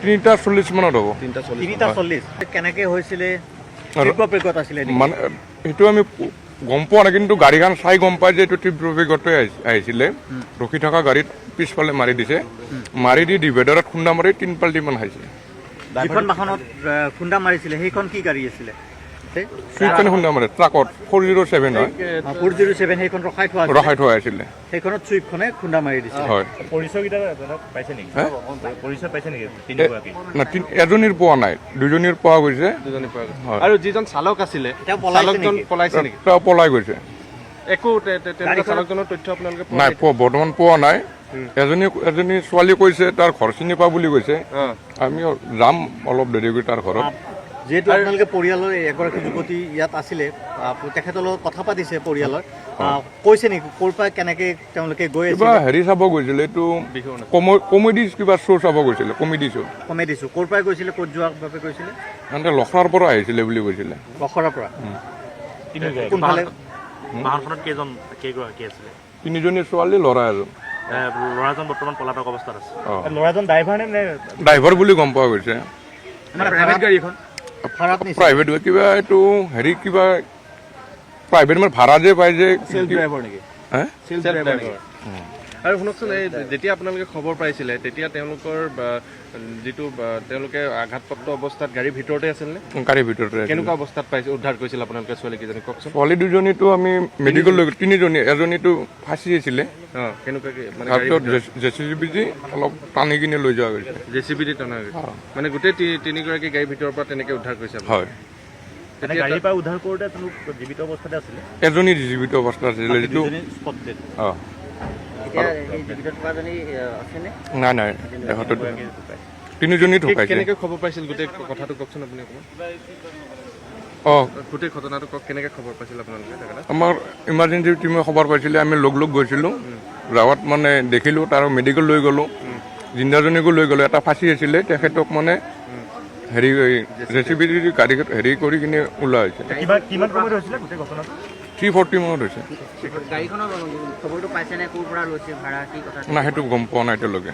3:40 মানত হ'ব। 3:40 কেনেকৈ হৈছিলে মানে সেইটো আমি গম পোৱা নাই, কিন্তু গাড়ীখন চাই গম পাই যে এইটো তীব্ৰ বেগতে আহিছিলে। ৰখি থকা গাড়ীত পিছফালে মাৰি দিছে, মাৰি দি ডিভাইডাৰত খুন্দা মাৰি 3 পাল্টিমান খাইছে। যিখন বাহনত খুন্দা মাৰিছিলে সেইখন কি গাড়ী আছিলে? চুইফটখন খুন্দা মাৰে ট্ৰাকত 407 হয়। 407 সেইখন ৰখাই থোৱা আছিলে। সেইখনত চুইফটখনে খুন্দা মাৰি দিছে। হয়। পৰিচয়কেইটা পাইছে নেকি? পৰিচয় পাইছে নেকি? এজনীৰ পোৱা নাই, দুজনীৰ পোৱা গৈছে। আৰু যিজন চালক আছিলে চালকজন পলাইছে নেকি? তেওঁ পলাই গৈছে। একো তেনেকুৱা চালকজনৰ তথ্য আপোনালোকে নাই বৰ্তমান পোৱা নাই। এজনী ছোৱালী কৈছে তাৰ ঘৰ চিনি পা বুলি কৈছে। আমি যাম অলপ দেৰি কৰি তাৰ ঘৰত। যিহেতু আপোনালোকে পৰিয়ালৰ এগৰাকী যুৱতী ইয়াত আছিলে, তেখেতৰ লগত কথা পাতিছে পৰিয়ালৰ, কৈছে নেকি ক'ৰ পৰা কেনেকে তেওঁলোকে গৈ আছে? কিবা হেৰি চাব গৈছিলে, এইটো কমেডি কিবা শ্ব' চাব গৈছিলে। কমেডি শ্ব' ক'ৰ পৰা গৈছিলে, ক'ত যোৱাৰ বাবে গৈছিলে? মানে লখৰাৰ পৰা আহিছিলে বুলি কৈছিলে। লখৰাৰ পৰা কোনফালে? বাহনখনত কেইগৰাকী আছিলে? 3জনী ছোৱালী, ল'ৰা এজন। ল'ৰাজন বৰ্তমান পলাতক অৱস্থাত আছে। ল'ৰাজন ড্ৰাইভাৰ নে? ড্ৰাইভাৰ বুলি গম পোৱা গৈছে। প্ৰাইভেট গাড়ী এখন প্ৰাইভেট কিবা এইটো হেৰি কিবা প্ৰাইভেট মানে ভাড়া যে পাই যে ড্ৰাইভাৰ নেকি? আৰু শুনকচোন, এই যেতিয়া আপোনালোকে খবৰ পাইছিলে তেতিয়া তেওঁলোকৰ তেওঁলোকে আঘাতপ্ৰাপ্ত অৱস্থাত গাড়ীৰ ভিতৰতে আছিল নে? গাড়ীৰ ভিতৰতে। কেনেকুৱা অৱস্থাত পাইছে উদ্ধাৰ কৰিছিল আপোনালোকে ছোৱালীকেইজনী কওকচোন? ছোৱালী দুজনীতো আমি মেডিকেল লৈ 3জনী, এজনীতো ফাঁচি আছিলে। কেনেকুৱাকে মানে জেচিবি দি অলপ টানি কিনে লৈ যোৱা গৈছে। জেচিবি দি টনা গৈছে মানে গোটেই 3গৰাকী গাড়ীৰ ভিতৰৰ পৰা তেনেকে উদ্ধাৰ কৰিছে? হয়। গাড়ীৰ পৰা উদ্ধাৰ কৰোঁতে জীৱিত অৱস্থাতে আছিলে? এজনী জীৱিত অৱস্থাত আছিলে। যিটো নাই নাই, ইহঁতে 3জনী ঢুকাইছে। কেনেকে খবৰ পাইছিল গোটেই কথাটো কওকচোন আপুনি অকণমান? গোটেই ঘটনাটো কওক, কেনেকে খবৰ পাইছিল আপোনালোকে? আমাৰ ইমাৰ্জেঞ্চি টিমে খবৰ পাইছিলে, আমি লগ গৈছিলোঁ। যাৱাত মানে দেখিলোঁ, তাৰ মেডিকেল লৈ গ'লোঁ, জিন্দাজনীকো লৈ গ'লোঁ। এটা ফাঁচি আছিলে, তেখেতক মানে হেৰি জেচিবি গাড়ী হেৰি কৰি কিনে ওলোৱা হৈছে। 3:40 মানত হৈছে। গাড়ীখনৰ খবৰটো পাইছে নে? ক'ৰ পৰা লৈছে ভাড়া, কি কথা? নাই, সেইটো গম পোৱা নাই এতিয়ালৈকে।